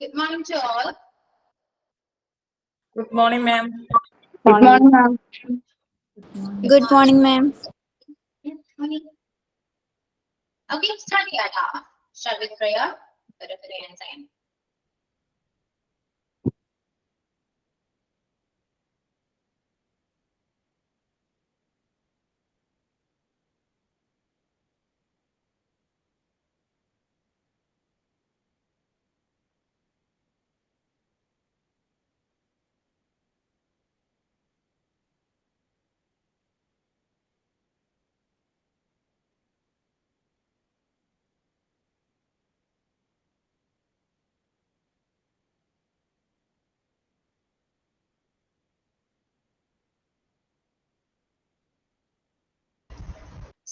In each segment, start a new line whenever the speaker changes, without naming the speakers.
Good morning to all.
Good morning, ma'am.
Good morning, ma'am.
Good morning, ma'am.
Good morning. Okay, starting at half. Start with prayer. For the prayer and sign.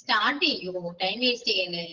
Start you. Time waste ചെയ്യല്ലേ.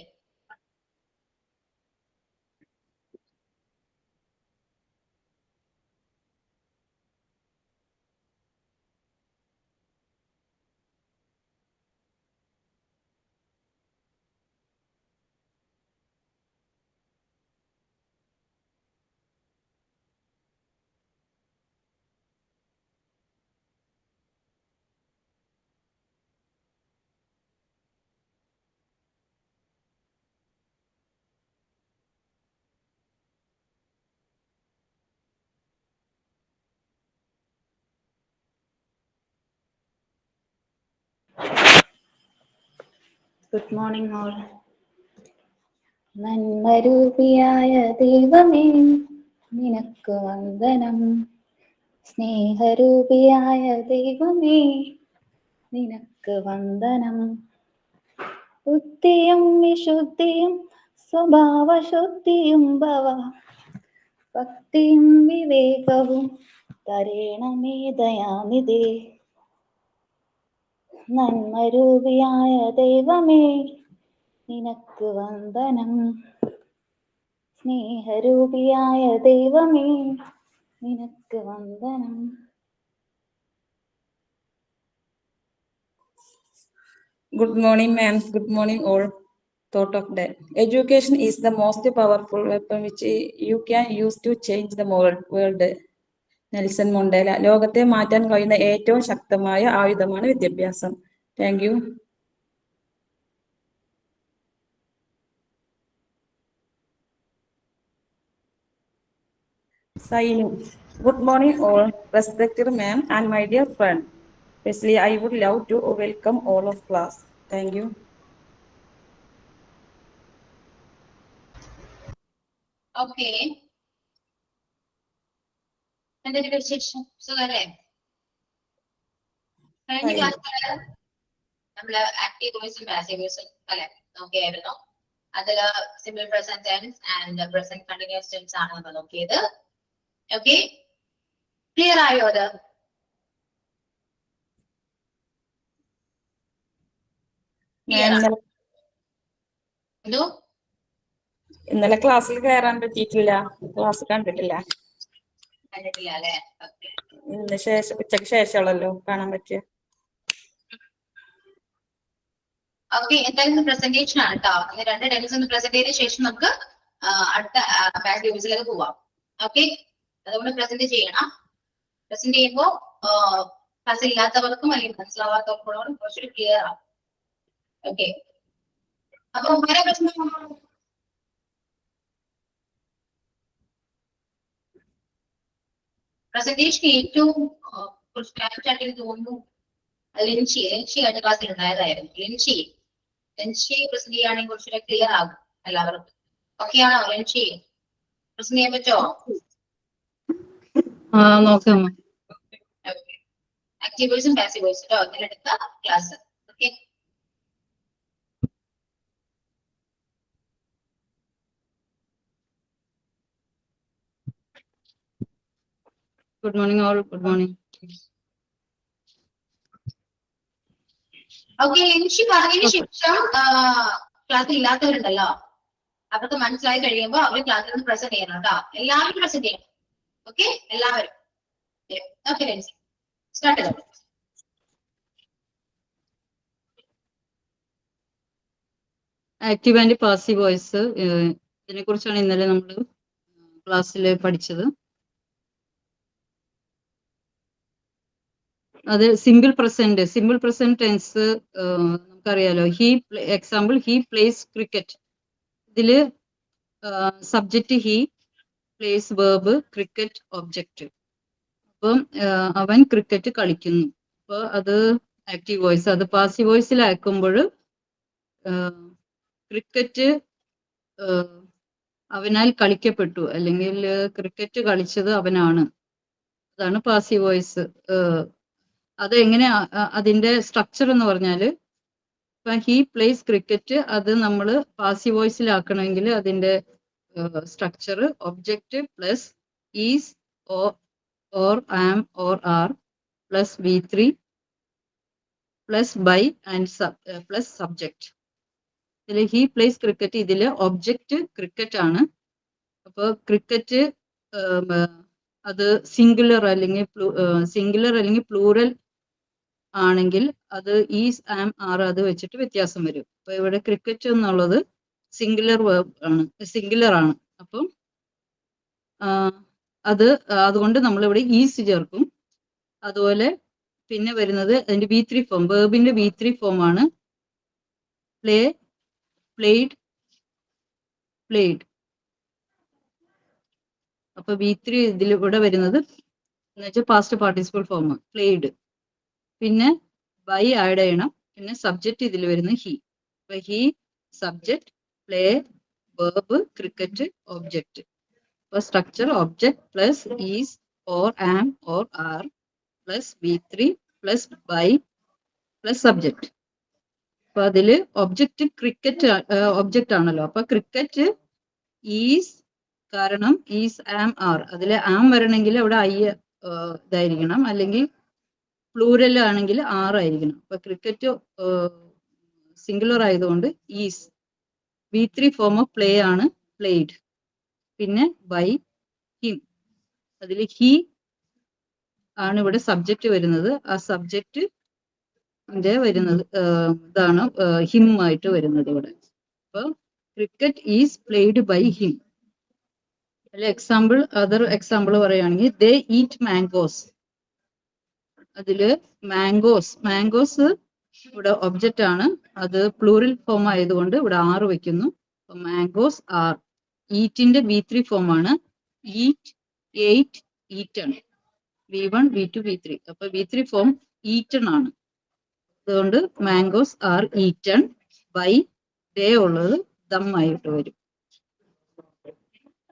Good morning, all. നന്മരൂപിയായ ദൈവമേ നിനക്ക് വന്ദനം. സ്നേഹരൂപിയായ ദൈവമേ നിനക്ക് വന്ദനം. ബുദ്ധിയും വിശുദ്ധിയും സ്വഭാവശുദ്ധിയും ഭവ ഭക്തിയും വിവേകവും തരേണമേ ദയാനിധേ. നന്മരൂപിയായ ദൈവമേ നിനക്ക് വന്ദനം. സ്നേഹരൂപിയായ ദൈവമേ നിനക്ക് വന്ദനം.
Good morning, ma'am. Good morning, all. Thought of that. Education is the most powerful weapon which you can use to change the world. Nelson Mandela. ലോകത്തെ മാറ്റാൻ കഴിയുന്ന ഏറ്റവും ശക്തമായ ആയുധമാണ് വിദ്യാഭ്യാസം. Thank you. Signing. Good morning, all. Respected ma'am and my dear friend. Firstly, I would love to welcome all of class. Thank you.
Okay. എന്തൊരു വിശേഷം? സുഖല്ലേ? കഴിഞ്ഞ ക്ലാസ്സില് നമ്മള് ആക്റ്റീവ് വോയിസും പാസീവ് വോയിസും അല്ലെ നോക്കിയായിരുന്നു. അതില് simple present tense and present continuous tense ആണ് നമ്മൾ നോക്കിയത്. ഓക്കെ, ക്ലിയർ ആയോ അത്?
ഇന്നലെ ക്ലാസ്സിൽ കയറാൻ പറ്റിയിട്ടില്ല. ക്ലാസ് കണ്ടിട്ടില്ല.
കണ്ടിട്ടില്ല അല്ലെ?
ഇന്ന് ശേഷം ഉച്ചക്ക് ശേഷമുള്ളല്ലോ കാണാൻ പറ്റിയ.
ഓക്കെ, എന്തായാലും പ്രസന്റേഷൻ ആണ് കേട്ടോ. രണ്ട് ടെൻസ് ഒന്ന് പ്രസന്റ് ചെയ്ത ശേഷം നമുക്ക് അടുത്ത പാസീവ് വോയിസിലേക്ക് പോവാം. ഓക്കെ, അതുകൊണ്ട് പ്രസന്റ് ചെയ്യണം. പ്രസന്റ് ചെയ്യുമ്പോൾ ക്ലാസ് ഇല്ലാത്തവർക്കും അല്ലെങ്കിൽ മനസ്സിലാവാത്തവർക്കും കുറച്ചുകൂടി ക്ലിയർ ആവും. ഓക്കെ, അപ്പൊ വേറെ പ്രശ്നം പ്രസന്റേഷൻ ഏറ്റവും കുറച്ച് തോന്നുന്നു ലിൻഷി കഴിഞ്ഞ ക്ലാസ്സിൽ ഉണ്ടായതായിരുന്നു. ലിൻഷി പ്രസന്റ് ചെയ്യുകയാണെങ്കിൽ കുറച്ചുകൂടെ ക്ലിയർ ആകും എല്ലാവർക്കും. ഓക്കെ ആണോ ലിൻഷി? പ്രസന്റ് ചെയ്യാൻ പറ്റുമോ?
നോക്കാം.
ആക്റ്റീവ് വോയിസും പാസീവ് വോയിസും ഇതിലെടുത്ത class. Okay,
Good morning, all. Good morning.
Okay, Linshi പറഞ്ഞതിന് ശേഷം ക്ലാസ്സിൽ ഇല്ലാത്തവരുണ്ടല്ലോ, അവർക്ക് മനസ്സിലായി കഴിയുമ്പോൾ അവർ ക്ലാസ്സിൽ നിന്ന് പ്രസന്റ് ചെയ്യണം കേട്ടോ. എല്ലാവരും പ്രസന്റ് ചെയ്യണം. ഓക്കെ, എല്ലാവരും. ഓക്കെ ലിൻഷി, സ്റ്റാർട്ട് ചെയ്തോ.
ആക്റ്റീവ് ആൻഡ് പാസീവ് വോയിസ് ഇതിനെ കുറിച്ചാണ് ഇന്നലെ നമ്മൾ
ക്ലാസ്സിൽ പഠിച്ചത്. അത് സിമ്പിൾ പ്രസന്റ് ടെൻസ് നമുക്കറിയാലോ. Example he plays cricket. ഇതില് subject he, plays verb, cricket object. അപ്പം അവൻ ക്രിക്കറ്റ് കളിക്കുന്നു. അപ്പൊ അത് ആക്റ്റീവ് വോയിസ്. അത് പാസീവ് വോയിസിലാക്കുമ്പോൾ ക്രിക്കറ്റ് അവനാൽ കളിക്കപ്പെട്ടു, അല്ലെങ്കിൽ ക്രിക്കറ്റ് കളിച്ചത് അവനാണ്. അതാണ് പാസീവ് വോയിസ്. അത് എങ്ങനെ അതിന്റെ സ്ട്രക്ചർ എന്ന് പറഞ്ഞാല്, ഇപ്പൊ ഹി പ്ലേസ് ക്രിക്കറ്റ്, അത് നമ്മൾ പാസീവ് വോയിസിലാക്കണമെങ്കിൽ അതിന്റെ structure object plus is or am or are plus V3 plus by and plus subject. ഇതിൽ ഹി പ്ലേസ് ക്രിക്കറ്റ്, ഇതില് ഒബ്ജക്റ്റ് ക്രിക്കറ്റ് ആണ്. അപ്പോൾ ക്രിക്കറ്റ് അത് സിംഗുലർ അല്ലെങ്കിൽ പ്ലൂറൽ ആണെങ്കിൽ അത് ഈസ് ആം ആർ അത് വെച്ചിട്ട് വ്യത്യാസം വരും. അപ്പൊ ഇവിടെ ക്രിക്കറ്റ് എന്നുള്ളത് സിംഗുലർ ആണ്. അപ്പം അതുകൊണ്ട് നമ്മളിവിടെ ഈസ് ചേർക്കും. അതുപോലെ പിന്നെ വരുന്നത് അതിന്റെ V3 ഫോം, വേർബിന്റെ V3 ഫോം ആണ് പ്ലേ, പ്ലേഡ്, പ്ലേഡ്. അപ്പൊ V3 ഇതിൽ ഇവിടെ വരുന്നത് എന്ന് വെച്ചാൽ പാസ്റ്റ് പാർട്ടിസിപ്പിൾ ഫോം പ്ലേഡ്. പിന്നെ ബൈ ആഡ് ചെയ്യണം. പിന്നെ സബ്ജക്റ്റ് ഇതിൽ വരുന്നത് ഹി. അപ്പൊ he subject, play verb, cricket object. അപ്പൊ structure object plus is or am or are plus V3 plus by plus subject. അപ്പൊ അതില് ഒബ്ജക്റ്റ് ക്രിക്കറ്റ് ഒബ്ജക്റ്റ് ആണല്ലോ. അപ്പൊ ക്രിക്കറ്റ് ഈസ്, കാരണം ഈസ് ആം ആർ, അതില് ആം വരണമെങ്കിൽ അവിടെ ഐ ഇതായിരിക്കണം, അല്ലെങ്കിൽ പ്ലൂരൽ ആണെങ്കിൽ ആർ ആയിരിക്കണം. അപ്പൊ ക്രിക്കറ്റ് സിംഗുലർ ആയതുകൊണ്ട് is. V3 form of play ആണ് പ്ലേഡ്. പിന്നെ ബൈ ഹിം, അതിൽ ഹി ആണ് ഇവിടെ സബ്ജക്റ്റ് വരുന്നത്. ആ സബ്ജക്റ്റ് വരുന്നത് ഇതാണ് ഹിം ആയിട്ട് വരുന്നത് ഇവിടെ. അപ്പൊ cricket is played by him. Other example പറയുകയാണെങ്കിൽ ദേ ഈറ്റ് മാംഗോസ്. അതില് മാംഗോസ് ഇവിടെ ഒബ്ജക്റ്റ് ആണ്. അത് പ്ലൂറൽ ഫോം ആയതുകൊണ്ട് ഇവിടെ ആറ് വെക്കുന്നു. Mangoes are. ഈറ്റിന്റെ V3 ഫോം ആണ് eat, ate, eaten. V1 V2 V3. അപ്പൊ V3 ഫോം ഈറ്റൺ ആണ്. അതുകൊണ്ട് mangoes are eaten by they ഉള്ളത് ദം ആയിട്ട് വരും.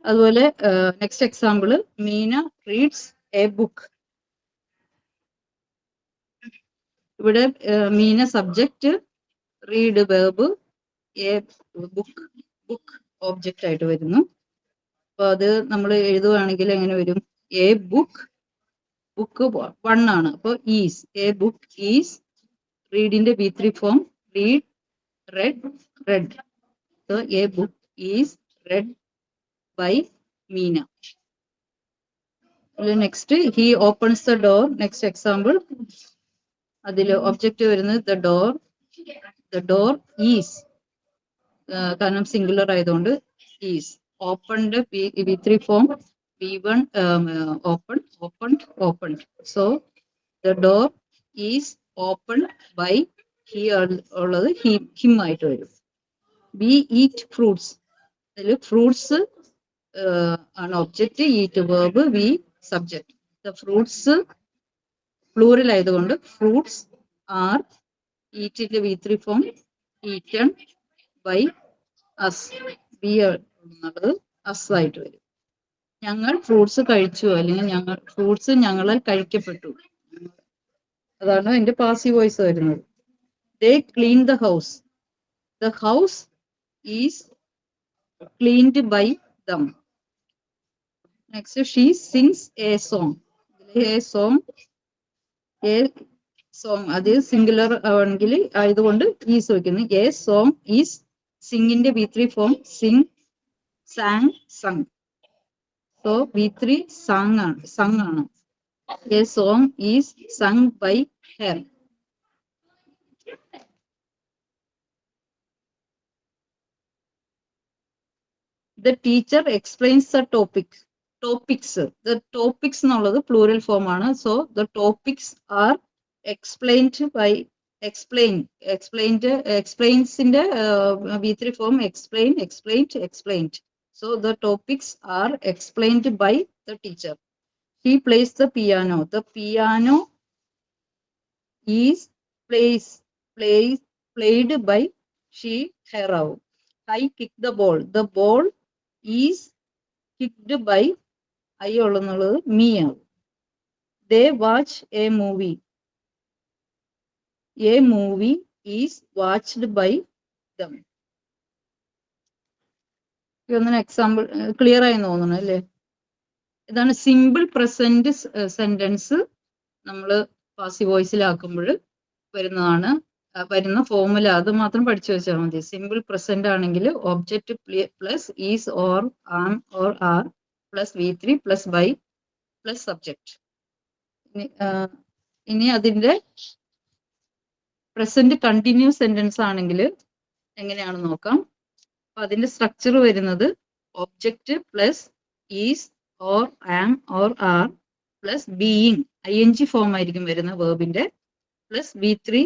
അതുപോലെ next example Meena reads a book. ഇവിടെ Meena subject, read verb, a book object ആയിട്ട് വരുന്നു. അപ്പൊ അത് നമ്മൾ എഴുതുകയാണെങ്കിൽ എങ്ങനെ വരും? എ ബുക്ക് 1 ആണ്. അപ്പൊ ഈസ്, എ ബുക്ക് ഈസ്. റീഡിന്റെ V3 ഫോം read, read. So a book is read by Meena. Next, he opens the door. Next example, അതില് ഒബ്ജക്റ്റ് വരുന്നത് the door is, കാരണം സിംഗുലർ ആയതുകൊണ്ട് is. Opened V3 form V1 opened. So the door is opened by he ഉള്ളത് him ആയിട്ട് വരും. We eat fruits. അതില് fruits ആണ് object, eat verb, we subject. The fruits plural ആയതുകൊണ്ട് fruits are, ഈറ്റിന്റെ V3 ഫോം ഈറ്റൺ ബൈ അസ്. ബി എന്നുള്ളത് us ആയിട്ട് വരും. ഞങ്ങൾ ഫ്രൂട്ട്സ് കഴിച്ചു, അല്ലെങ്കിൽ ഫ്രൂട്ട്സ് ഞങ്ങളാൽ കഴിക്കപ്പെട്ടു. അതാണ് അതിന്റെ പാസീവ് വോയിസ് വരുന്നത്. They clean the house. The house is cleaned by them. Next, she sings a song. A song അത് സിംഗുലർ ആണെങ്കിൽ ആയതുകൊണ്ട് ഈസ് വയ്ക്കുന്നു. A song is. സിംഗിന്റെ V3 ഫോം sing, sang, sung. So V3 sung ആണ്. A song is sung by her. the teacher explains the topics. The topics എന്നുള്ളത് plural form ആണ്. So the topics are explained by explains in the V3 form explained. So the topics are explained by the teacher. He plays the piano. The piano is played by her. I kick the ball. The ball is kicked by me. They watch a movie. A movie is watched by them. ഇതൊന്നും example clear ആയി തോന്നുന്നു അല്ലേ? ഇതാണ് simple present sentence നമ്മൾ passive വോയിസിലാക്കുമ്പോൾ വരുന്നതാണ്. വരുന്ന formula അത് മാത്രം പഠിച്ചു വെച്ചാൽ മതി. സിമ്പിൾ പ്രസന്റ് ആണെങ്കിൽ object plus is or am or are plus V3 plus by plus subject. ഇനി അതിന്റെ പ്രസന്റ് കണ്ടിന്യൂസ് സെന്റൻസ് ആണെങ്കിൽ എങ്ങനെയാണ് നോക്കാം. അപ്പൊ അതിന്റെ സ്ട്രക്ചർ വരുന്നത് object plus is or am or are plus being ING form ആയിരിക്കും വരുന്ന വേർബിന്റെ plus V3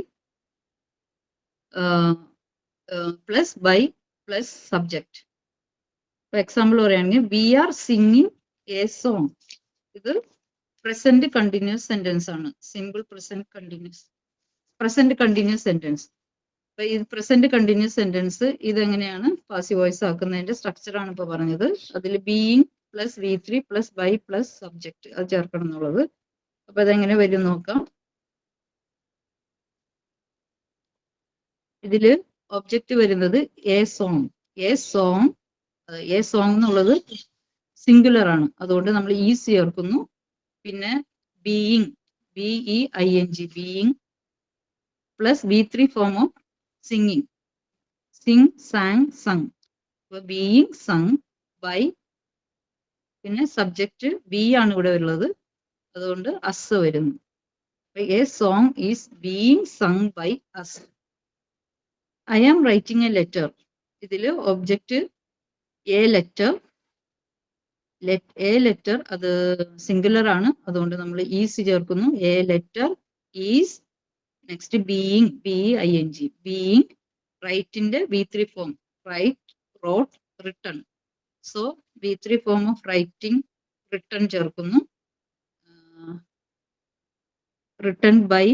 plus by plus subject. For example പറയുകയാണെങ്കിൽ we are singing a song. ഇത് പ്രസന്റ് കണ്ടിന്യൂസ് സെന്റൻസ് ആണ്. Simple present continuous sentence. അപ്പൊ ഇത് present continuous sentence ഇതെങ്ങനെയാണ് passive voice ആക്കുന്നതിന്റെ സ്ട്രക്ചർ ആണ് ഇപ്പൊ പറഞ്ഞത്. അതിൽ being plus V3 plus by plus subject അത് ചേർക്കണം എന്നുള്ളത്. അപ്പൊ അതെങ്ങനെ വരും നോക്കാം. ഇതില് ഒബ്ജക്റ്റ് വരുന്നത് എ സോങ്. എ സോങ് എന്നുള്ളത് സിംഗുലർ ആണ്, അതുകൊണ്ട് നമ്മൾ ഈസ് ചേർക്കുന്നു. പിന്നെ being BEING being plus V3 form of singing Singh sang sung. അപ്പൊ ബീയിങ് സങ് ബൈ പിന്നെ സബ്ജക്റ്റ് ബി ആണ് ഇവിടെ ഉള്ളത്, അതുകൊണ്ട് അസ് വരുന്നു. A song is being sung by us. I am writing a letter. ഇതില് ഒബ്ജക്റ്റ് എ ലെറ്റർ അത് singular ആണ്, അതുകൊണ്ട് നമ്മൾ ഈസ് ചേർക്കുന്നു. A letter is. Next being BEING being റൈറ്റിന്റെ V3 form write wrote written. So V3 form of writing written ചേർക്കുന്നു. Written by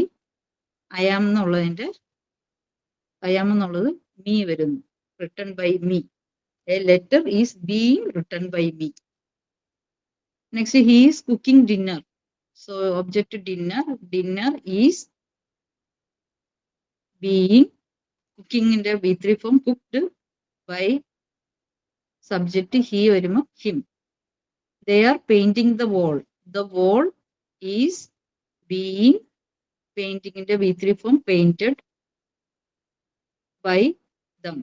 I am എന്നുള്ളത് me വരുന്നു. Written by me. A letter is being written by me. Next he is cooking dinner. So object dinner is being കുക്കിങ്ങിന്റെ V3 ഫോം cooked by subject he വരുമ്പോൾ him. They are painting the wall. The wall is being painting in the V3 form painted by them.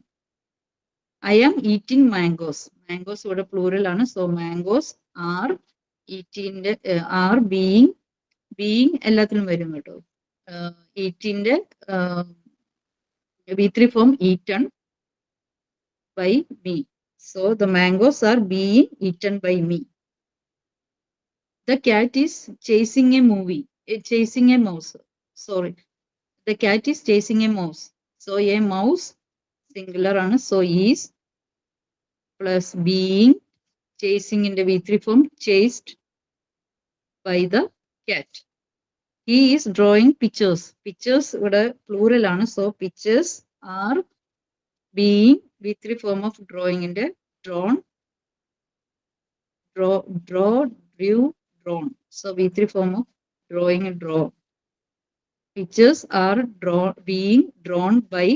I am eating mangoes. Mangoes ഇവിടെ plural ആണ്, so mangoes are eating are being എല്ലാത്തിലും വരും കേട്ടോ. eating V3 form eaten by me. So the mangoes are being eaten by me. The cat is chasing a mouse. Sorry. The cat is chasing a mouse. So a mouse singular ആണ്, so is plus being chasing in the V3 form chased by the cat. He is drawing pictures. Pictures ഇവിടെ plural ആണ്, so pictures are being V3 form of drawing in the drawn. Drew, drawn. So V3 form of drawing and draw. Pictures are being drawn by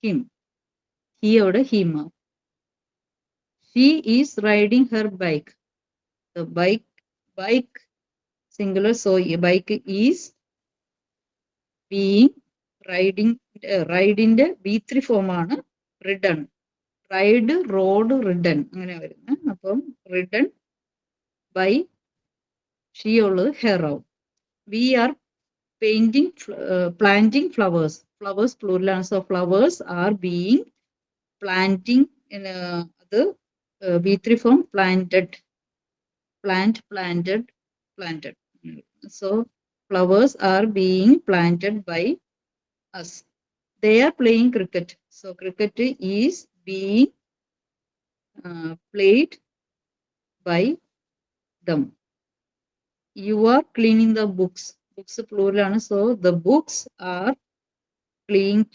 him. He or him. She is riding her bike. The bike singular, so a bike is being riding the V3 form ആണ് ridden. Ride, road, ridden അങ്ങനെ വരുന്നത്. അപ്പം ridden by she ഉള്ളത് her ആവും. We are planting flowers. Flowers plural ആണ്, so flowers are being planting. അത് B3 form planted, planted. So flowers are being planted by us. They are playing cricket. So cricket is being played by them. You are cleaning the books. Books plural ആണ്. So the books are being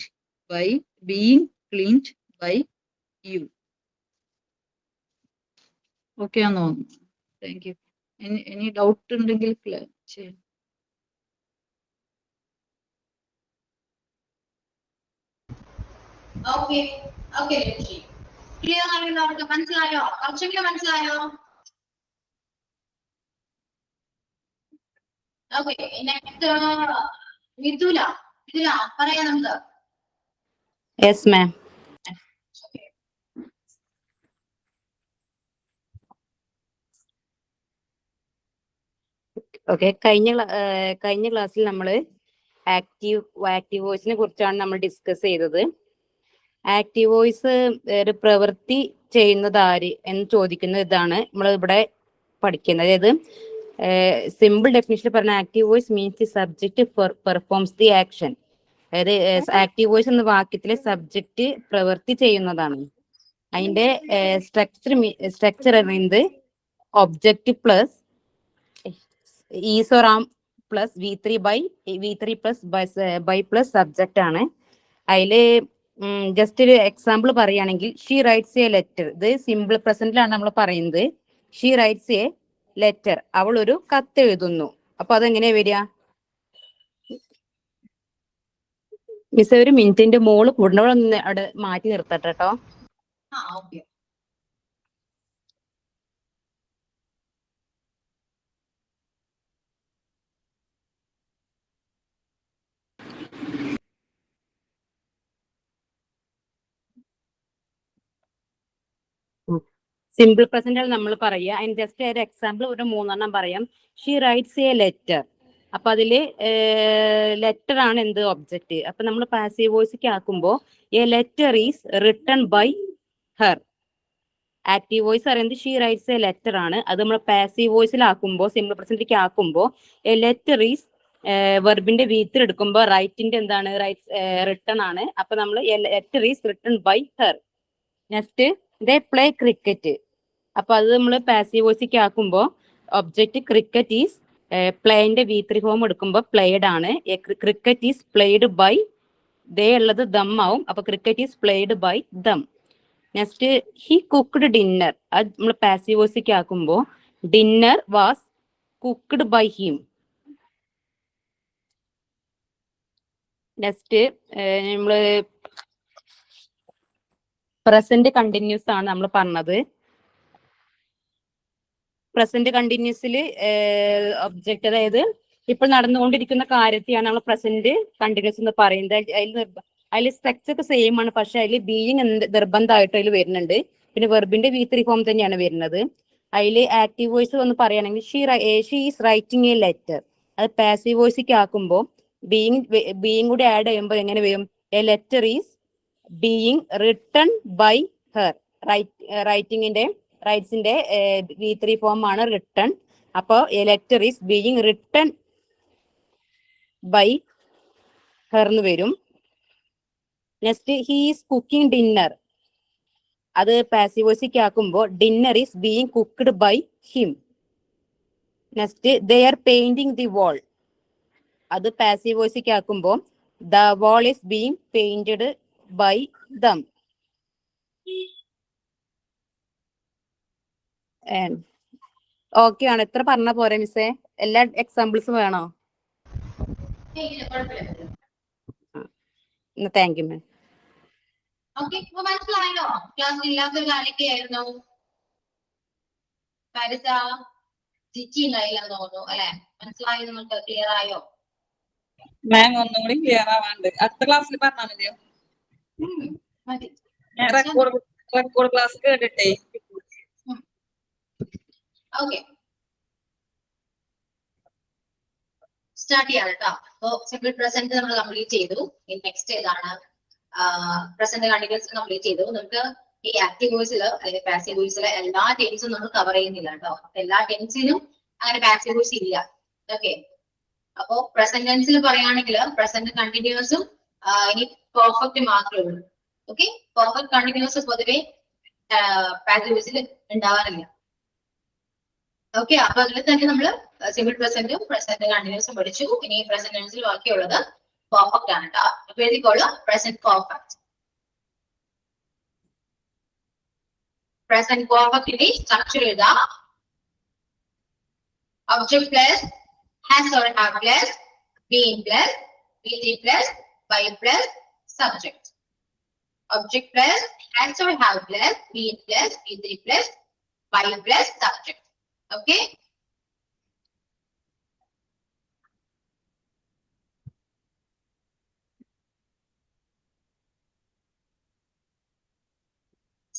cleaned by you. Okay ആണോ? Thank you. Any doubt ഉണ്ടെങ്കിൽ ചെയ്യാം.
Okay, Lakshmi. Clear ആയോ എല്ലാവർക്കും? മനസ്സിലായോ? കുറച്ചെങ്കിലും മനസ്സിലായോ? Okay, next Mithula പറയാം നമുക്ക്.
Yes, ma'am. Okay, കഴിഞ്ഞ ക്ലാസ്സിൽ നമ്മൾ ആക്റ്റീവ് വോയിസിനെ കുറിച്ചാണ് നമ്മൾ ഡിസ്കസ് ചെയ്തത്. ആക്റ്റീവ് വോയിസ് ഒരു പ്രവൃത്തി ചെയ്യുന്നത് ആര് എന്ന് ചോദിക്കുന്ന ഇതാണ് നമ്മൾ ഇവിടെ പഠിക്കുന്നത്. അതായത് സിമ്പിൾ ഡെഫിനിഷനിൽ പറഞ്ഞ active voice means the subject performs the action. അതായത് ആക്റ്റീവ് വോയിസ് എന്ന വാക്യത്തിലെ സബ്ജക്റ്റ് പ്രവൃത്തി ചെയ്യുന്നതാണ്. അതിന്റെ സ്ട്രക്ചർ പറയുന്നത് object plus is or am plus V3 plus by plus subject ആണ്. അതില് ജസ്റ്റ് ഒരു എക്സാമ്പിൾ പറയുകയാണെങ്കിൽ ഷീ റൈറ്റ്സ് എ ലെറ്റർ. ഇത് സിമ്പിൾ പ്രസന്റിലാണ് നമ്മൾ പറയുന്നത്. She writes a letter. അവൾ ഒരു കത്ത് എഴുതുന്നു. അപ്പൊ അതെങ്ങനെയാ വരിക? മിസ് ഒരു മിനിറ്റിന്റെ മോള് കൂടുന്നവളൊന്ന് അവിടെ മാറ്റി നിർത്തട്ടെ കേട്ടോ.
Okay.
സിമ്പിൾ പ്രസന്റിൽ നമ്മൾ പറയുക. അതിന് ജസ്റ്റ് ഒരു എക്സാമ്പിൾ ഒരു 3 പറയാം. She writes a letter. അപ്പൊ അതില് ലെറ്റർ ആണ് എന്ത് ഒബ്ജക്റ്റ്. അപ്പൊ നമ്മൾ പാസീവ് വോയിസിലേക്ക് ആക്കുമ്പോൾ a letter is written by her. Active voice പറയുന്നത് ഷീ റൈറ്റ്സ് എ ലെറ്റർ ആണ്. അത് നമ്മൾ പാസീവ് വോയിസിലാക്കുമ്പോൾ സിമ്പിൾ പ്രസന്റിലേക്ക് ആക്കുമ്പോൾ എ ലെറ്റർ ഈസ് വെർബിന്റെ V3 എടുക്കുമ്പോൾ റൈറ്റിന്റെ എന്താണ് റിട്ടൺ ആണ്. അപ്പൊ നമ്മൾ a letter is written by her. Next they play cricket. അപ്പൊ അത് നമ്മൾ പാസീവ് വോയിസിലേക്ക് ആക്കുമ്പോൾ ഒബ്ജക്റ്റ് ക്രിക്കറ്റ് ഈസ് പ്ലേന്റെ V3 ഫോം എടുക്കുമ്പോൾ പ്ലേഡ് ആണ്. Cricket is played by they ഉള്ളത് ദം ആവും. അപ്പൊ cricket is played by them. Next he cooked dinner. അത് നമ്മൾ പാസീവ് വോയിസിലേക്ക് ആക്കുമ്പോൾ dinner was cooked by him. Next നമ്മള് പ്രസന്റ് കണ്ടിന്യൂസ് ആണ് നമ്മൾ പറഞ്ഞത്. പ്രസന്റ് കണ്ടിന്യൂസിൽ ഒബ്ജക്റ്റ് അതായത് ഇപ്പോൾ നടന്നുകൊണ്ടിരിക്കുന്ന കാര്യത്തെയാണ് നമ്മൾ പ്രസന്റ് കണ്ടിന്യൂസ് എന്ന് പറയുന്നത്. അതിൽ സ്ട്രക്ചർ ഒക്കെ സെയിം ആണ്, പക്ഷെ അതിൽ ബീയിങ് നിർബന്ധമായിട്ട് അതിൽ വരുന്നുണ്ട്. പിന്നെ വെർബിന്റെ V3 ഫോം തന്നെയാണ് വരുന്നത്. അതിൽ ആക്റ്റീവ് വോയിസ് ഒന്ന് പറയുകയാണെങ്കിൽ she is writing a letter. അത് പാസീവ് വോയിസിലേക്ക് ആക്കുമ്പോൾ ബീയിങ് കൂടി ആഡ് ചെയ്യുമ്പോൾ എങ്ങനെ വരും? A letter is being written by her. റൈറ്റ്സിന്റെ V3 ഫോം ആണ് റിട്ടൺ. അപ്പോ a letter is being written by her എന്ന് വരും. Next he is cooking dinner. അത് പാസീവ് വോയിസിലേക്ക് ആക്കുമ്പോൾ dinner is being cooked by him. Next they are painting the wall. അത് passive വോയിസിലേക്ക് ആക്കുമ്പോൾ the wall is being painted by them. Okay ആണ്. എത്ര പറഞ്ഞ പോരെ മിസ്സേ? എല്ലാ എക്സാമ്പിൾസും വേണോ? Thank you ma'am.
ഓക്കെ, ഇപ്പൊ മനസ്സിലായോ? ക്ലാസ്സിൽ ഇല്ലാത്തൊരു കാര്യമൊക്കെ ആയിരുന്നു. ജിച്ചി ഉണ്ടായില്ലെന്ന് തോന്നുന്നു അല്ലെ? മനസ്സിലായോ? നിങ്ങൾക്ക് ക്ലിയർ ആയോ?
മാം ഒന്നും കൂടി ക്ലിയർ ആവാണ്ട്. അടുത്ത ക്ലാസ്സിൽ പറഞ്ഞാൽ മതിയോ?
മതി.
റെക്കോർഡ് ക്ലാസ് കേട്ടിട്ടേ.
ഓക്കെ, സ്റ്റാർട്ട് ചെയ്യാം കേട്ടോ. അപ്പൊ സിമ്പിൾ പ്രസന്റ് നമ്മൾ കംപ്ലീറ്റ് ചെയ്തു. നെക്സ്റ്റ് ഏതാണ്? പ്രസന്റ് കണ്ടിന്യൂസ് കംപ്ലീറ്റ് ചെയ്തു. നമുക്ക് ഈ ആക്റ്റീവ് വോയിസിൽ അല്ലെങ്കിൽ പാസീവ് വോയിസിലെ എല്ലാ ടെൻസും നമ്മൾ കവർ ചെയ്യുന്നില്ല കേട്ടോ. എല്ലാ ടെൻസിനും അങ്ങനെ പാസീവ് വോയിസ് ഇല്ല. ഓക്കെ, അപ്പോ പ്രസന്റ് ടെൻസിൽ പറയുകയാണെങ്കിൽ പ്രസന്റ് കണ്ടിന്യൂസും ഇനി പെർഫെക്റ്റ് മാത്രമേ ഉള്ളൂ. ഓക്കെ, പെർഫെക്റ്റ് കണ്ടിന്യൂസ് പൊതുവെ പാസീവ് വോയിസിൽ ഉണ്ടാവാറില്ല. ഓക്കെ, അപ്പൊ അതിൽ തന്നെ നമ്മൾ സിമ്പിൾ പ്രസന്റും പ്രസന്റ് കണ്ടിന്യൂസും പഠിച്ചു. ഇനി പ്രസന്റ് ടെൻസിൽ ബാക്കിയുള്ളത് പെർഫെക്റ്റ് ആണ് കേട്ടോ. അപ്പൊ എഴുതിക്കോളൂ പ്രസന്റ് പെർഫെക്റ്റ്. പ്രസന്റ് പെർഫെക്റ്റിന്റെ സ്ട്രക്ചർ എഴുതാം. Object plus has or have plus been plus B plus by plus subject. Object plus has or have plus been plus B plus by plus subject. Okay.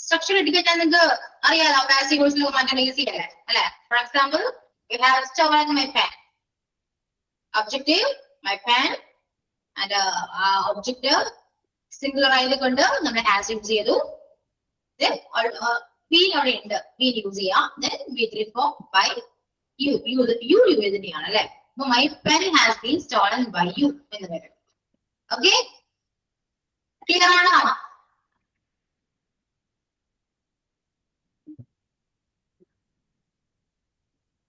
Structure എടുക്കാൻ നിങ്ങൾക്ക് അറിയാലോ. Passive വോയിസിൽ മാറ്റാൻ easy അല്ലേ? For example, you have stolen my pen. Objective my pen and objective singular ആയതുകൊണ്ട് നമ്മൾ has use ചെയ്തു. Then been അവിടെ ഉണ്ട്, been യൂസ് ചെയ്യാം. Then we for by you തന്നെയാണ് അല്ലെ? അപ്പൊ my pen has been stolen by you എന്ന് വരും. ഓക്കെ, ക്ലിയർ ആണോ?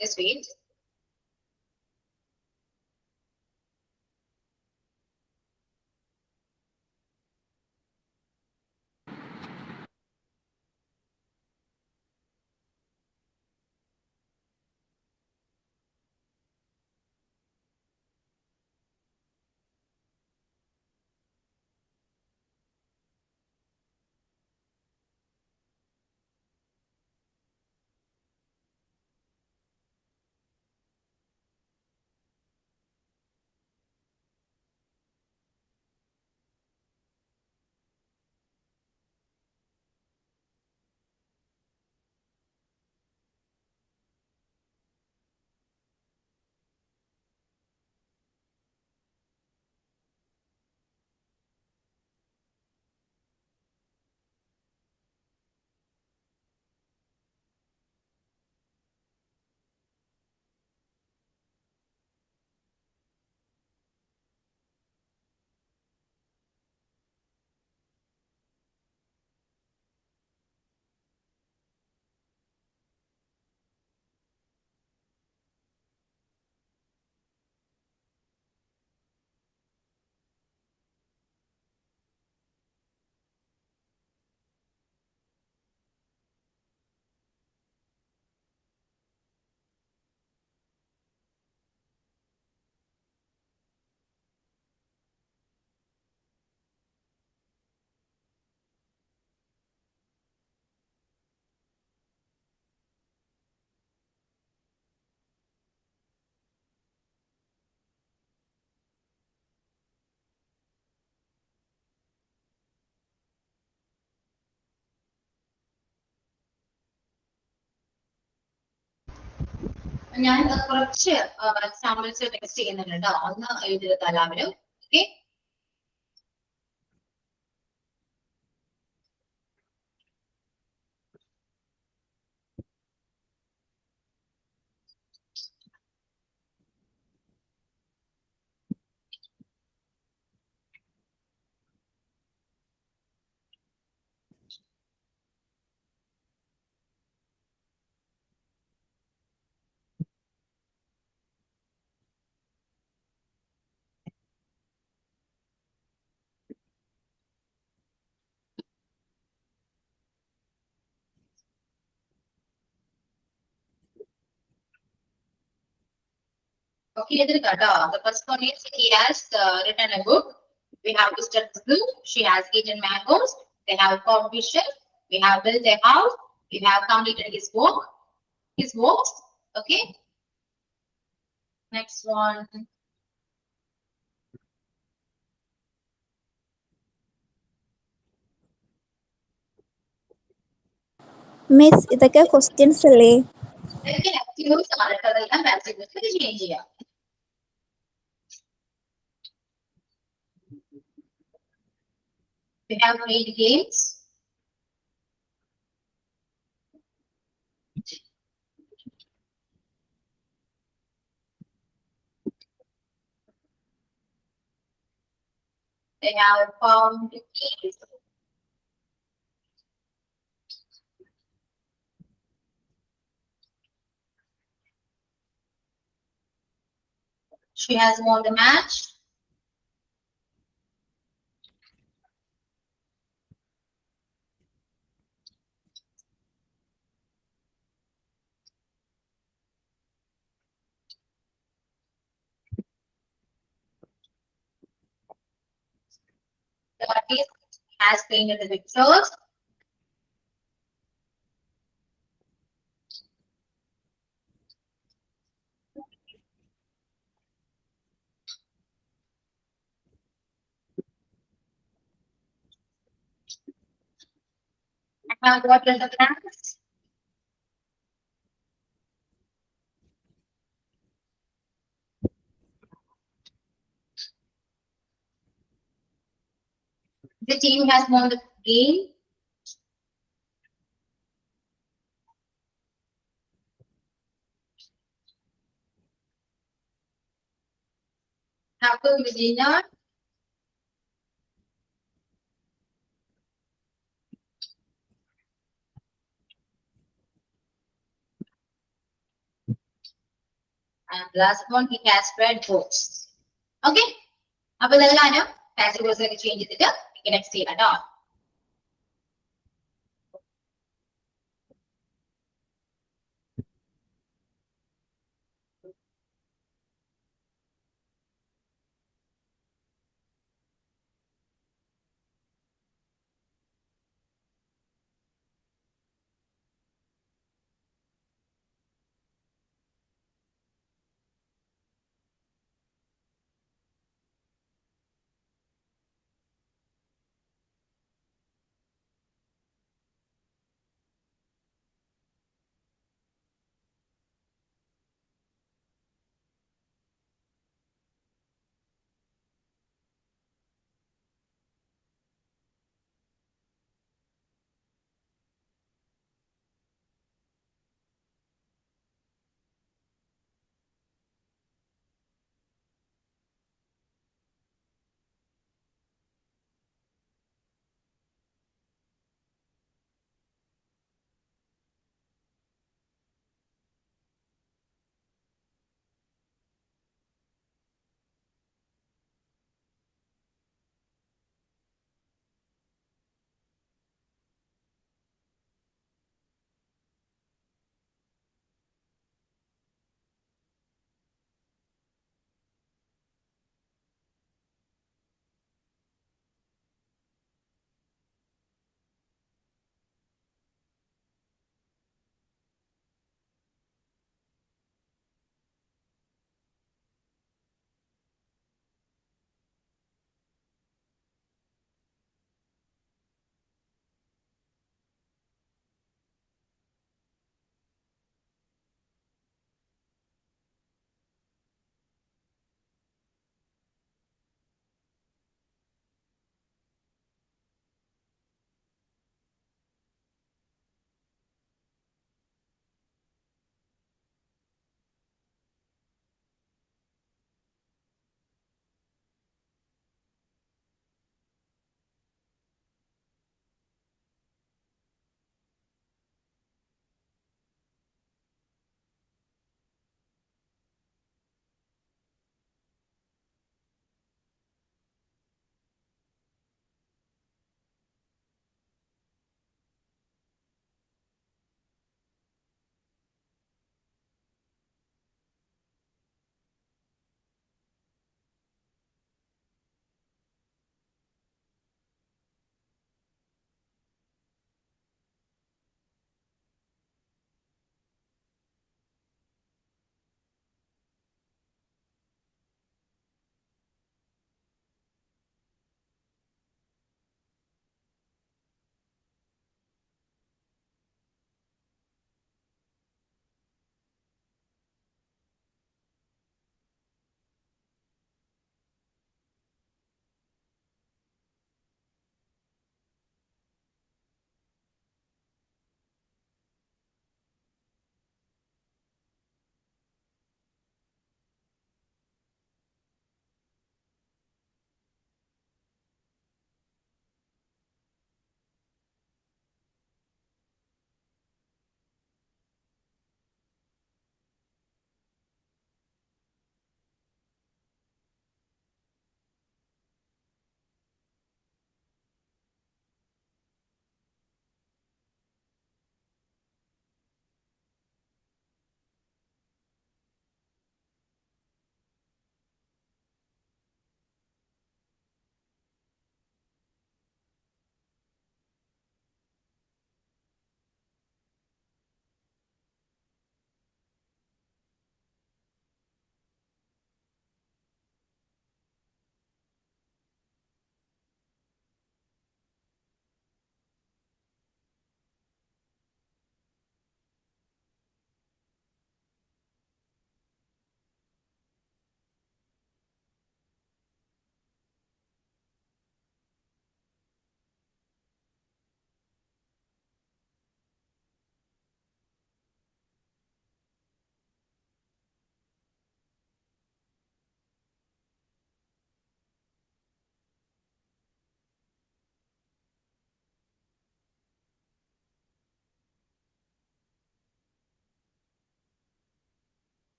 Just wait. ഞാൻ കുറച്ച് എക്സാമ്പിൾസ് ടെക്സ്റ്റ് ചെയ്യുന്നുണ്ട് കേട്ടോ. ഒന്ന് എഴുതിയെടുക്കാം എല്ലാവരും. ഓക്കെ, okay, എഴുതിയെടുക്കാം കേട്ടോ. The first one is he has written a book. We have visited the zoo. She has eaten mangoes. They have caught fishes. We have built a house. We have completed his work. His works. Okay. Next one.
Miss, ഇതൊക്കെ questions അല്ലേ?
ഇതൊക്കെ actives ആണ് കേട്ടോ. അതെല്ലാം passive voice ലേക്ക് change ചെയ്യാം. We have played games. They have found keys. She has won the match. The artist has painted the pictures. And what are the plans? The team has won the game. Happy with dinner. And last one, he has spread books. Okay. അപ്പൊ ഇതെല്ലാം passage ഒക്കെ change ചെയ്തിട്ട് next ചെയ്യാം കേട്ടോ.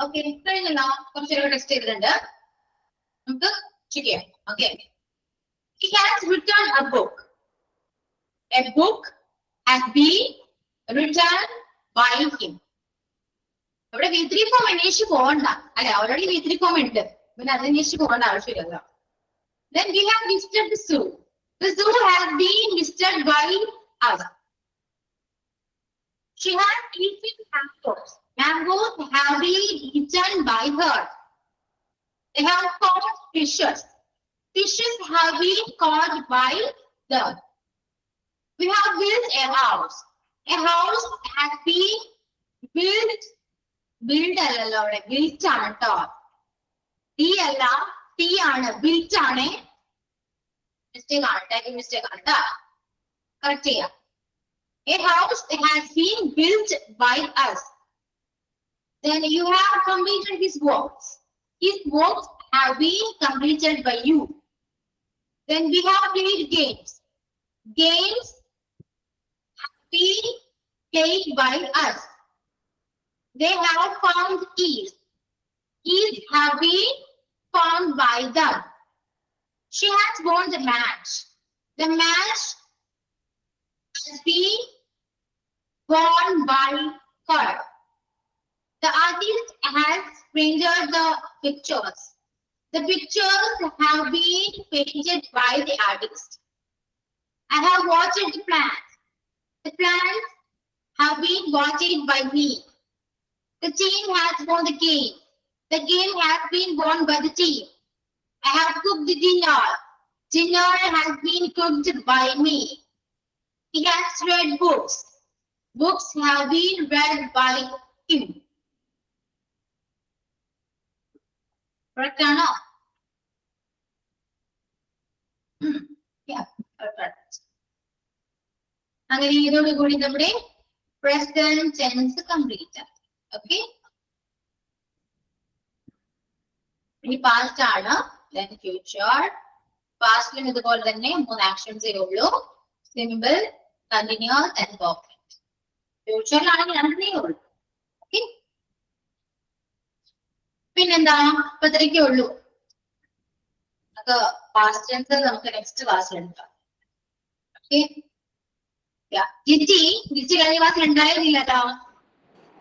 Okay, കഴിഞ്ഞല്ലോ. കുറച്ചൊരു text ചെയ്തിട്ടുണ്ട്, നമുക്ക് ചെക്ക് ചെയ്യാം. Okay, he has written a book. A book has been written by him. ഇവിടെ V3 ഫോം അന്വേഷിച്ച് പോകണ്ട അല്ലെ, ഓൾറെഡി V3 ഫോം ഉണ്ട്, പിന്നെ അത് അന്വേഷിച്ച് പോകേണ്ട ആവശ്യമില്ലല്ലോ. Then we have visited the zoo. The zoo has been visited by us. She has eaten mangoes. Mangoes have been eaten by her. They have caught fishes. Fishes have been caught by them. We have built a house. A house has been built. Build അല്ലല്ലോ അവിടെ, built ആണ് കേട്ടോ. T അല്ല, T ആണ്, built ആണ്. Mistake ആണ്, typing mistake ആണ് കേട്ടോ. Correct ചെയ്യാം. A house has been built by us. Then you have completed his works. His works have been completed by you. Then we have played games. Games have been played by us. They have found keys. Keys have been found by them. She has won the match. The match has been won by her. The artist has rendered the pictures. The pictures have been painted by the artist. I have watched the plants. The plants have been watched by me. The team has won the game. The game has been won by the team. I have cooked the dinner. Dinner has been cooked by me. He has read books. Books have been read by him. Correct or not? Yeah, correct. അങ്ങനെ ഇതോടുകൂടി നമ്മുടെ present tense complete. Okay. ഇനി past ആണ്, then future. Pastലും ഇതുപോലെ തന്നെ 3 ആക്ഷൻസേ ഉള്ളൂ, simple, continuous and perfect. ഫ്യൂച്ചറിലാണെങ്കിൽ 2 ഉള്ളൂ. Okay, പിന്നെന്താ, ഇത്രയൊക്കെ ഉള്ളൂ. നമുക്ക് പാസ്റ്റ് ടെൻസ് നമുക്ക് നെക്സ്റ്റ് ക്ലാസ്സിൽ എടുക്കാം. ഓക്കെ, ജിജി കഴിഞ്ഞ ക്ലാസ്സിൽ ഉണ്ടായിരുന്നില്ല കേട്ടോ.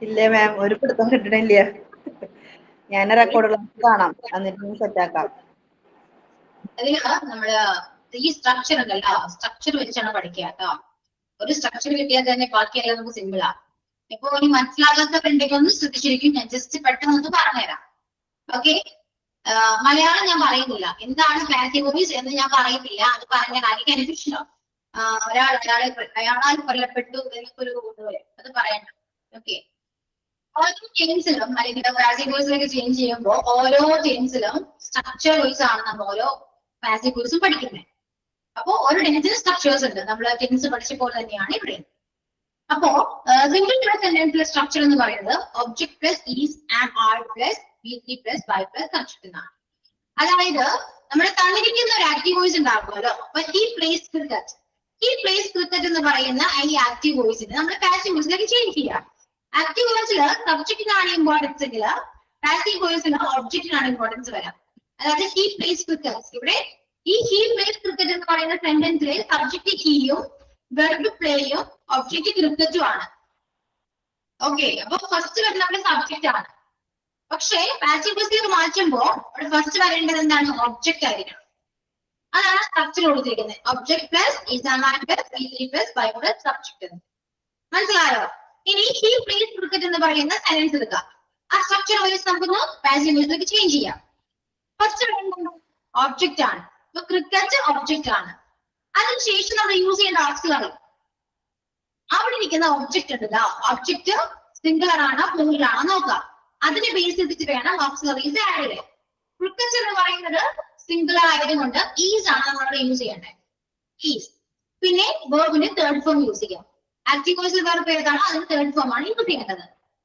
ഇല്ല മാം, ഒരു പിടുത്തം കിട്ടണില്ല. ഞാൻ റെക്കോർഡുകൾ കാണാം, എന്നിട്ട് സെറ്റ് ആക്കാം.
അതില് നമ്മള് ഈ സ്ട്രക്ചർ ഉണ്ടല്ലോ, സ്ട്രക്ചർ വെച്ചാണ് പഠിക്കുക കേട്ടോ. ഒരു സ്ട്രക്ചർ കിട്ടിയാൽ തന്നെ ബാക്കിയെല്ലാം നമുക്ക് സിമ്പിളാ. ഇപ്പൊ ഇനി മനസ്സിലാകാത്തവരുണ്ടെങ്കിൽ ഒന്ന് ശ്രദ്ധിച്ചിരിക്കും, ഞാൻ ജസ്റ്റ് പെട്ടെന്ന് ഒന്ന് പറഞ്ഞുതരാം. ഓക്കെ, മലയാളം ഞാൻ പറയുന്നില്ല, എന്താണ് കാറ്റഗറീസ് എന്ന് ഞാൻ പറയുന്നില്ല, അത് പറഞ്ഞ കാര്യം എനിക്ക് ഇഷ്ടം. അയാളാൽ കൊല്ലപ്പെട്ടു എന്നൊക്കെ ഒരു അത് പറയണം. ഓക്കെ, ഓരോ ടെൻസിലും അല്ലെങ്കിൽ കാറ്റഗറീസിലേക്ക് ചേഞ്ച് ചെയ്യുമ്പോൾ ഓരോ ടെൻസിലും സ്ട്രക്ചർ വൈസ് ആണ് നമ്മൾ ഓരോ കാറ്റഗറീസും പഠിക്കുന്നത്. അപ്പോ ഓരോ ടെൻസിന് സ്ട്രക്ചേഴ്സ് ഉണ്ട്, നമ്മൾ ടെൻസ് പഠിച്ച പോലെ തന്നെയാണ് ഇവിടെ. അപ്പോ സിംഗിൾ പ്ലസ് സെന്റൻസിലെ സ്ട്രക്ചർ എന്ന് പറയുന്നത് object plus is and are plus V3 plus by plus subject എന്നാണ്. അതായത് നമ്മൾ തന്നിരിക്കുന്ന ഒരു ആക്റ്റീവ് വോയിസ് ഉണ്ടാകുമല്ലോ, അപ്പൊ ഈ പ്ലേസ് ക്രിക്കറ്റ് എന്ന് പറയുന്ന ഈ ആക്റ്റീവ് വോയിസിന് നമ്മൾ പാസീവ് വോയിസിലേക്ക് ചേഞ്ച് ചെയ്യാം. ആക്റ്റീവ് വോയിസില് സബ്ജക്റ്റിനാണ് ഇമ്പോർട്ടൻസ് എങ്കിൽ പാസീവ് വോയിസിന് ഒബ്ജക്റ്റിനാണ് ഇമ്പോർട്ടൻസ് വരാം. അതായത് ഹി പ്ലേസ് ക്രിക്കറ്റ്, ഇവിടെ ഈ ഹി പ്ലേസ് ക്രിക്കറ്റ് എന്ന് പറയുന്ന സെന്റൻസിലെ സബ്ജക്ട് ഹീയും വെർബ് പ്ലേയും ഒബ്ജക്ട് ക്രിക്കറ്റും ആണ്. ഓക്കെ, അപ്പൊ ഫസ്റ്റ് വരുന്ന നമ്മുടെ സബ്ജക്റ്റ് ആണ്. പക്ഷേ പാസീവ് വോയിസിലേക്ക് മാറ്റുമ്പോൾ അവിടെ ഫസ്റ്റ് വരേണ്ടത് എന്താണ്, ഒബ്ജക്റ്റ് ആയിരിക്കണം. അതാണ് സ്ട്രക്ചർ കൊടുത്തിരിക്കുന്നത്, object plus is and plus V3 plus by plus subject. മനസ്സിലായോ? ഇനി ഹി പ്ലേസ് ക്രിക്കറ്റ് എന്ന് പറയുന്ന സെന്റൻസ് എടുക്കുക, ആ സ്ട്രക്ചർ വൈസ് നമുക്കൊന്ന് പാസീവ് വോയിസിലേക്ക് ചേഞ്ച് ചെയ്യാം. ഫസ്റ്റ് വേണ്ടത് ഒബ്ജക്റ്റ് ആണ്, അപ്പൊ ക്രിക്കറ്റ് ഒബ്ജക്റ്റ് ആണ്. അതിനുശേഷം നമ്മൾ യൂസ് ചെയ്യേണ്ട ഓക്സിലറി, അവിടെ ഇരിക്കുന്ന ഒബ്ജക്റ്റ് ഉണ്ടല്ലോ, ഒബ്ജക്റ്റ് സിംഗുലർ ആണോ പ്ലൂറൽ ആണോ നോക്കാം. അതിനെ ബേസ് ചെയ്തിട്ട് വേണം ഓക്സിലറീസ് ആഡ് ചെയ്യാൻ. ക്രിക്കറ്റ് എന്ന് പറയുന്നത് സിംഗുലർ ആയതുകൊണ്ട് ഈസ് ആണ് നമ്മളവിടെ യൂസ് ചെയ്യേണ്ടത്, ഈസ്. പിന്നെ വേർബിന് തേർഡ് ഫോം യൂസ് ചെയ്യാം. ആക്റ്റീവ് വോയിസിൽ വേർബ് ഏതാണോ അതിന് തേർഡ് ഫോം ആണ് യൂസ് ചെയ്യേണ്ടത്.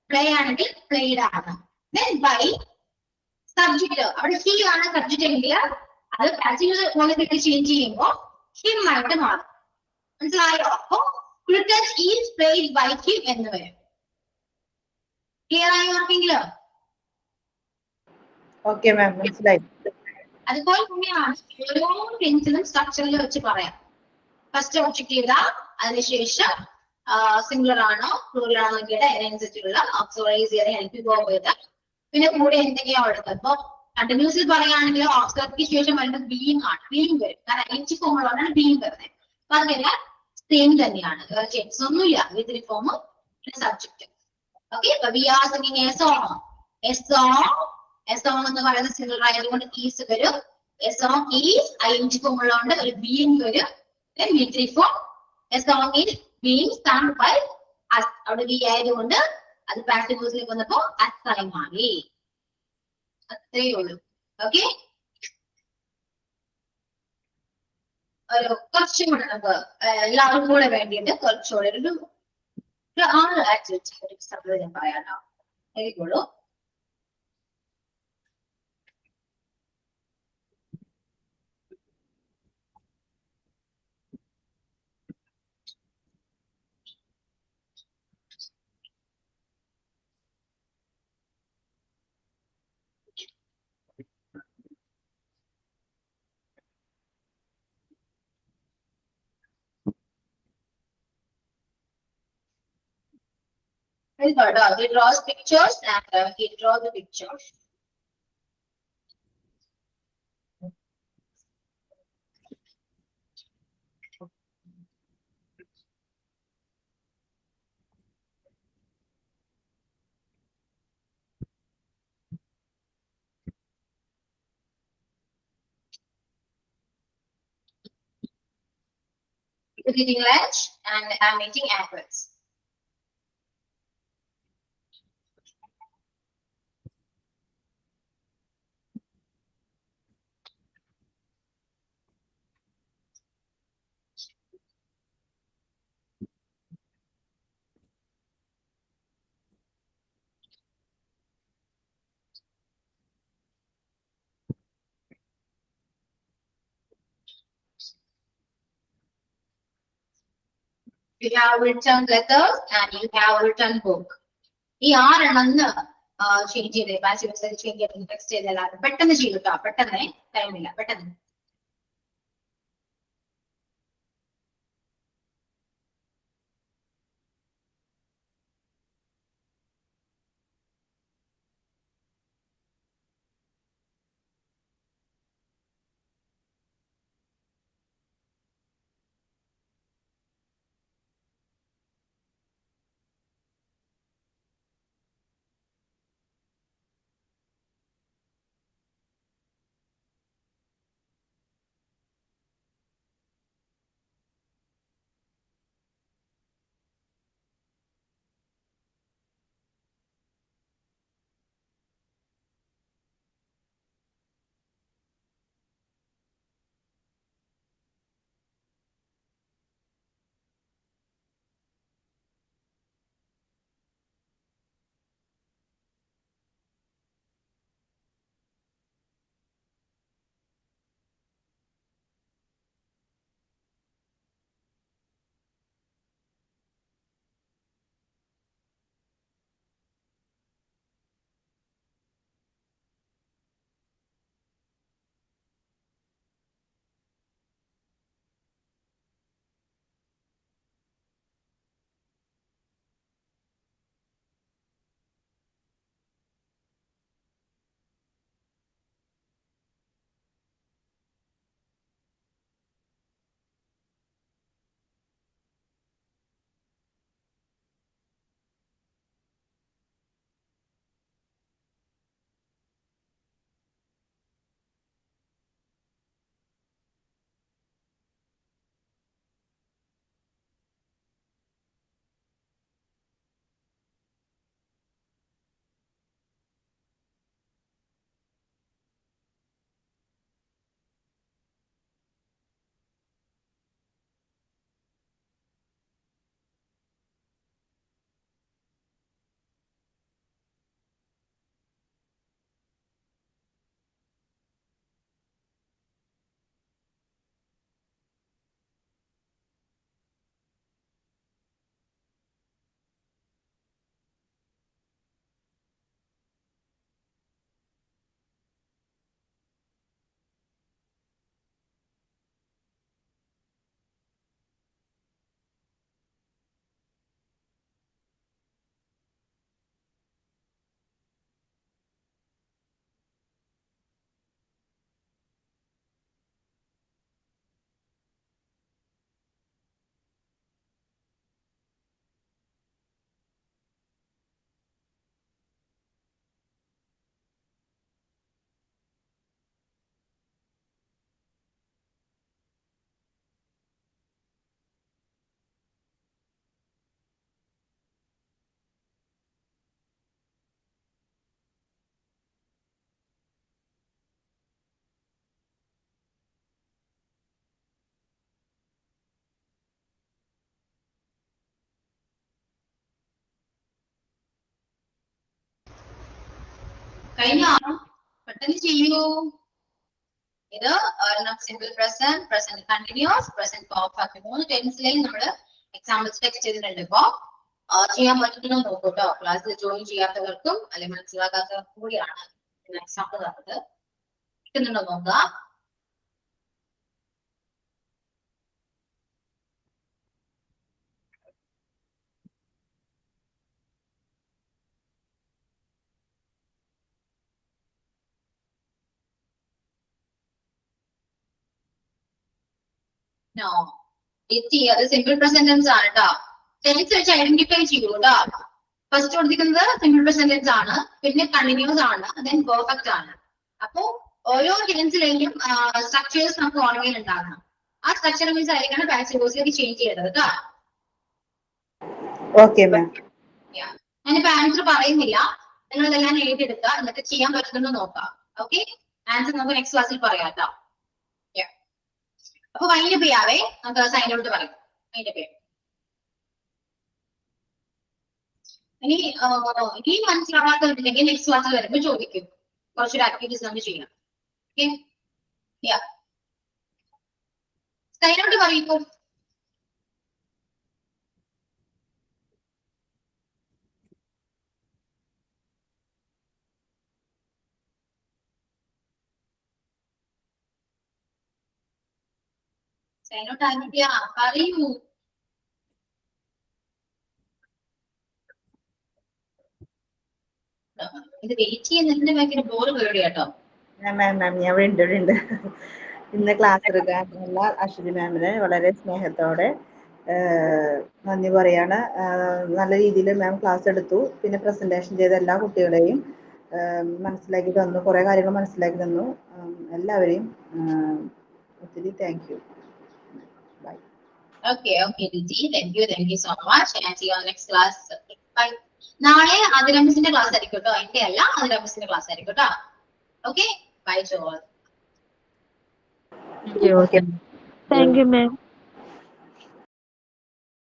പ്ലേ ആണെങ്കിൽ പ്ലേഡ് ആണ്. ദെൻ ബൈ സബ്ജക്ട്, അവിടെ ഹി ആണ് സബ്ജക്ട് എങ്കിൽ അത് പാസീവ് വോയിസിലേക്ക് ചേഞ്ച് ചെയ്യുമ്പോൾ ഹിം ആയിട്ട് മാറും. മനസ്സിലായോ? അപ്പോ cricket is played by him എന്ന് വരും. ക്ലിയർ ആയി ഓർക്കെങ്കിലോ?
ഓക്കെ മാം, മനസ്സിലായി.
അതുപോലെ തന്നെയാണ് ഓരോ ടെൻസിലും സ്ട്രക്ചറിൽ വെച്ച് പറയാം. ഫസ്റ്റ് ഒബ്ജക്റ്റ് ചെയ്താ അതിനുശേഷം സിംഗുലർ ആണോ പ്ലൂറൽ ആണോ നോക്കിയിട്ട് അതിനനുസരിച്ചുള്ള ഓക്സിലറൈസ് ചെയ്യാൻ ഹെൽപ്പ് ചെയ്ത് പിന്നെ കൂടെ എന്തൊക്കെയാ ഉള്ളത്. അപ്പൊ കണ്ടിന്യൂസിൽ പറയുകയാണെങ്കിൽ ഓക്സിലറിക്ക് ശേഷം വരുന്നത് ബീയിങ് ആണ്. ബീയിങ് വരും കാരണം എച്ച് ഫോമുള്ളതാണ് ബീയിങ് വരുന്നത്. അപ്പൊ അതുപോലെ സെയിം തന്നെയാണ്, ചേഞ്ചസ് ഒന്നുമില്ല. വിത്ത് ഫോമും സബ്ജക്റ്റ്. ഓക്കെ, അപ്പൊ we are singing a song. A song, a song എന്ന് പറയുന്നത് സിംഗുലർ ആയതുകൊണ്ട് ഈസ് വരും. A song is ING form ഉള്ളതുകൊണ്ട് ഒരു ബീയിങ് വരും. V3 form. A song is being sung by us. അവിടെ ബി ആയതുകൊണ്ട് അത് പാസീവ് വോയിസിലേക്ക് വന്നപ്പോ us ആയി മാറി. അത്രേ ഉള്ളൂ. ഓക്കെ, കുറച്ചും കൂടെ നമുക്ക് എല്ലാവർക്കും കൂടെ വേണ്ടിയിട്ട് കുറച്ചുകൂടെ ഒരു 6 ആക്ടിവിറ്റി ഒരു എക്സാമ്പിൾ ഞാൻ പറയാട്ടോ. എഴുതിക്കോളൂ. He draws pictures and he draws the pictures. Reading lunch and I'm making apples. You have written letters and you have written book. ഈ 6 എണ്ണം ചേഞ്ച് ചെയ്തേ, പാസീവ് ചേഞ്ച് ചെയ്ത് ടെക്സ്റ്റ് ചെയ്തല്ലാതെ പെട്ടെന്ന് ചെയ്തിട്ടോ, പെട്ടെന്ന് ടൈമില്ല, പെട്ടെന്ന്. കഴിഞ്ഞോ? പെട്ടെന്ന് ചെയ്യൂ. ഇത് simple present, present continuous, present perfect 3 ടെൻസിലെയും നമ്മൾ എക്സാമ്പിൾസ് ടെക്സ്റ്റ് ചെയ്തിട്ടുണ്ട്. ഇപ്പോ ചെയ്യാൻ പറ്റുന്ന നോക്കൂ കേട്ടോ. ക്ലാസ്സിൽ ജോയിൻ ചെയ്യാത്തവർക്കും അല്ലെങ്കിൽ മനസ്സിലാക്കാത്തവർക്കും കൂടിയാണ് എക്സാമ്പിൾ തന്നത്. കിട്ടുന്നുണ്ടോ നോക്കുക. നോ, അത് സിമ്പിൾ പ്രസന്റ് ടെൻസ് ആണ് കേട്ടോ. ടെൻസ് വെച്ച് ഐഡന്റിഫൈ ചെയ്യൂ കേട്ടോ. ഫസ്റ്റ് കൊടുത്തിരിക്കുന്നത് സിമ്പിൾ പ്രസന്റ് ടെൻസ് ആണ്, പിന്നെ കണ്ടിന്യൂസ് ആണ്, ദെൻ പെർഫെക്റ്റ് ആണ്. അപ്പോ ഓരോ ടെൻസിലെയും സ്ട്രക്ചേഴ്സ് നമുക്ക് ഓർമ്മയിൽ ഉണ്ടാകണം. ആ സ്ട്രക്ചർ മീൻസ് ആയിരിക്കണം പാസീവ് വോയിസിലേക്ക് ചേഞ്ച് ചെയ്യേണ്ടത് കേട്ടോ.
Okay ma'am.
ഞാനിപ്പോ ആൻസർ പറയുന്നില്ല, നിങ്ങൾ ഇതെല്ലാം എഴുതിയെടുക്കുക, എന്നിട്ട് ചെയ്യാൻ പറ്റുന്നുണ്ടോ നോക്കാം. ഓക്കെ, ആൻസർ നമുക്ക് നെക്സ്റ്റ് ക്ലാസ്സിൽ പറയാം കേട്ടോ. അപ്പൊ വൈൻഡപ്പ് ചെയ്യാവേ, നമുക്ക് സൈനോട്ട് പറയാം. വൈൻഡപ്പ് ചെയ്യാം. ഇനി മനസ്സിലാവാത്തതുണ്ടെങ്കിൽ നെക്സ്റ്റ് ക്ലാസ്സിൽ വരുമ്പോൾ ചോദിക്കും. കുറച്ചൊരു ആക്ടിവിറ്റീസ് നമുക്ക് ചെയ്യാം. ഓക്കെ, സൈനോട്ട് പറയൂ. സൈനോട്ട് ആക്കിയ പറയൂ. ഇത് വെയിറ്റ് ചെയ്യുന്നതിന്റെ ഭയങ്കര ബോറ് പേടി കേട്ടോ.
മാം ഞാൻ ഇവിടെ ഉണ്ട്. ഇന്ന് ക്ലാസ് എടുക്കാനുള്ള അശ്വതി മാമിനെ വളരെ സ്നേഹത്തോടെ നന്ദി പറയാണ്. നല്ല രീതിയിൽ മാം ക്ലാസ് എടുത്തു, പിന്നെ പ്രസന്റേഷൻ ചെയ്ത എല്ലാ കുട്ടികളെയും മനസ്സിലാക്കി തന്നു, കുറേ കാര്യങ്ങൾ മനസ്സിലാക്കി തന്നു. എല്ലാവരെയും ഒത്തിരി thank you. Bye.
Okay, Diji. Thank you so much. And see you on next class. Bye. നാളെ അതിരമിസിന്റെ ക്ലാസ് ആയിരിക്കും കേട്ടോ. എന്റെ അല്ല, അതിരമിസിന്റെ ക്ലാസ് ആയിരിക്കും കേട്ടോ. Okay, bye to all.
Thank you.
Thank you, ma'am.